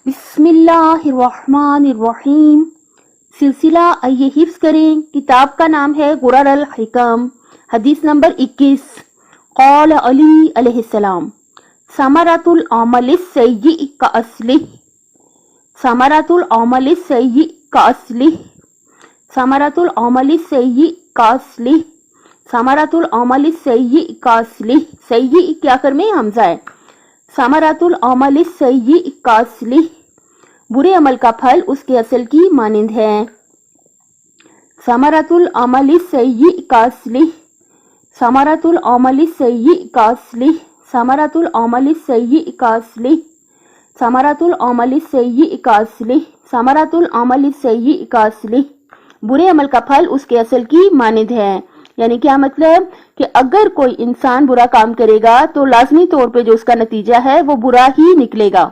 بسم اللہ الرحمن الرحیم۔ سلسلہ آئیے حفظ کریں کتاب کا نام ہے غرر الحکم، حدیث نمبر 21۔ قال علی علیہ السلام ثمرۃ العمل السیء کاصلہ، ثمرۃ العمل السیء کاصلہ، ثمرۃ العمل السیء کاصلہ، ثمرۃ العمل السیء کاصلہ، سیء کے آخر میں حمزہ ہے۔ ثمرۃ العمل السیء کاصلہ، برے عمل کا پھل اس کے اصل کی مانند ہے۔ ثمرۃ العمل السیء کاصلہ، ثمرۃ العمل السیء کاصلہ، ثمرۃ العمل السیء کاصلہ، ثمرۃ العمل السیء کاصلہ، ثمرۃ العمل السیء کاصلہ، برے عمل کا پھل اس کے اصل کی مانند ہے۔ یعنی کیا مطلب کہ اگر کوئی انسان برا کام کرے گا تو لازمی طور پہ جو اس کا نتیجہ ہے وہ برا ہی نکلے گا۔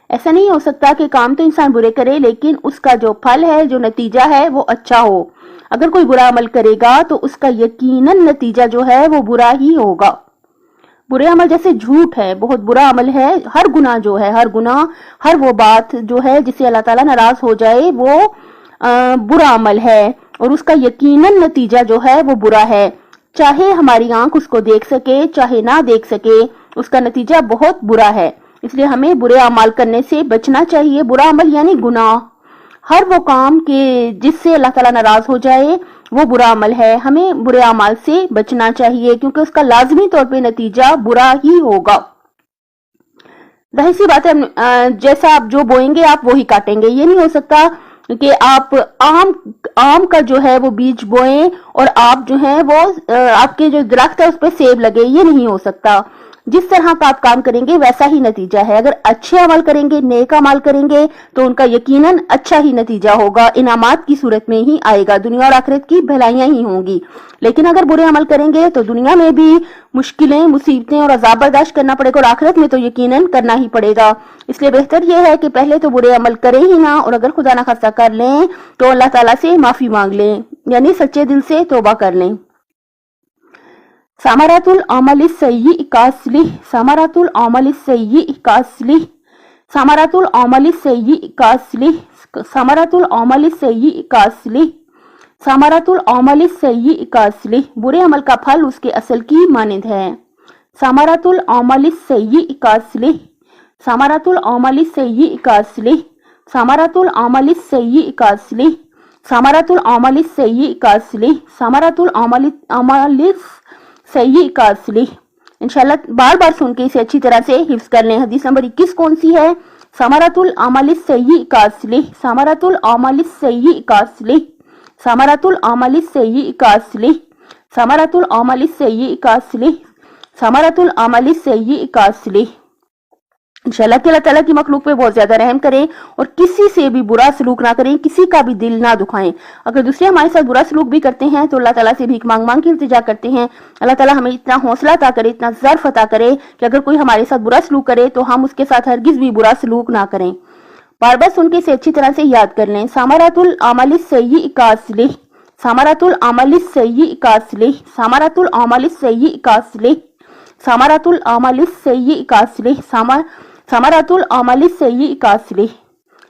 ایسا نہیں ہو سکتا کہ کام تو انسان برے کرے لیکن اس کا جو پھل ہے، جو نتیجہ ہے وہ اچھا ہو۔ اگر کوئی برا عمل کرے گا تو اس کا یقیناً نتیجہ جو ہے وہ برا ہی ہوگا۔ برے عمل جیسے جھوٹ ہے، بہت برا عمل ہے۔ ہر گناہ جو ہے، ہر گناہ، ہر وہ بات جو ہے جس سے اللہ تعالیٰ ناراض ہو جائے وہ برا عمل ہے، اور اس کا یقیناً نتیجہ جو ہے وہ برا ہے۔ چاہے ہماری آنکھ اس کو دیکھ سکے چاہے نہ دیکھ سکے، اس کا نتیجہ بہت برا ہے۔ اس لیے ہمیں برے اعمال کرنے سے بچنا چاہیے۔ برا عمل یعنی گناہ، ہر وہ کام کہ جس سے اللہ تعالیٰ ناراض ہو جائے وہ برا عمل ہے۔ ہمیں برے اعمال سے بچنا چاہیے کیونکہ اس کا لازمی طور پہ نتیجہ برا ہی ہوگا۔ ظاہر سی بات ہے، جیسا آپ جو بوئیں گے آپ وہی کاٹیں گے۔ یہ نہیں ہو سکتا کہ آپ آم کا جو ہے وہ بیج بوئیں اور آپ جو ہے وہ آپ کے جو درخت ہے اس پہ سیب لگے، یہ نہیں ہو سکتا۔ جس طرح کا آپ کام کریں گے ویسا ہی نتیجہ ہے۔ اگر اچھے عمل کریں گے، نیک عمل کریں گے تو ان کا یقیناً اچھا ہی نتیجہ ہوگا، انعامات کی صورت میں ہی آئے گا، دنیا اور آخرت کی بھلائیاں ہی ہوں گی۔ لیکن اگر برے عمل کریں گے تو دنیا میں بھی مشکلیں، مصیبتیں اور عذاب برداشت کرنا پڑے گا، اور آخرت میں تو یقیناً کرنا ہی پڑے گا۔ اس لیے بہتر یہ ہے کہ پہلے تو برے عمل کریں ہی نہ، اور اگر خدا نہ خواستہ کر لیں تو اللہ تعالیٰ سے معافی مانگ لیں، یعنی سچے دل سے توبہ کر لیں۔ ثمرۃ العمل السیء کاصلہ، ثمرۃ العمل السیء کاصلہ، ثمرۃ العمل السیء کاصلہ، ثمرۃ العمل السیء کاصلہ، ثمرۃ العمل السیء کاصلہ، برے عمل کا پھل اس کے اصل کی مانند ہے۔ ثمرۃ العمل السیء کاصلہ، ثمرۃ العمل السیء کاصلہ، ثمرۃ العمل السیء کاصلہ، ثمرۃ العمل السیء کاصلہ، ثمرۃ العمل السیء کاصلہ۔ انشاءاللہ بار بار سن کے اسے اچھی طرح سے حفظ کر لیں۔ حدیث نمبر 21 کون سی ہے؟ ثمرۃ العمل السیء کاصلہ، ثمرۃ العمل السیء کاصلہ، ثمرۃ العمل السیء کاصلہ، ثمرۃ العمل السیء کاصلہ، ثمرۃ العمل السیء کاصلہ۔ انشاءاللہ کہ اللہ تعالیٰ کی مخلوق پہ بہت زیادہ رحم کریں اور کسی سے بھی برا سلوک نہ کریں، کسی کا بھی دل نہ دکھائیں۔ اگر دوسرے ہمارے ساتھ برا سلوک بھی کرتے ہیں تو اللہ تعالیٰ سے بھیک مانگ مانگ کے التجا کرتے ہیں۔ اللہ تعالیٰ ہمیں اتنا حوصلہ عطا کرے، اتنا ظرف عطا کرے کہ اگر کوئی ہمارے ساتھ برا سلوک کرے تو ہم اس کے ساتھ ہرگز بھی برا سلوک نہ کریں۔ بار بار سن کے اسے اچھی طرح سے یاد کر لیں۔ ثمرۃ العمل السیء کاصلہ، ثمرۃ العمل السیء کاصلہ، ثمرۃ العمل السیء کاصلہ، ثمرۃ العمل السیء کاصلہ، ثمرۃ العمل السیء کاصلہ۔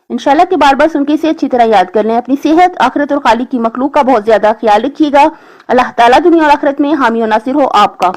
انشاءاللہ کہ بار بار سن کے اسے اچھی طرح یاد کر لیں۔ اپنی صحت، آخرت اور خالق کی مخلوق کا بہت زیادہ خیال رکھیے گا۔ اللہ تعالیٰ دنیا اور آخرت میں حامی و ناصر ہو آپ کا۔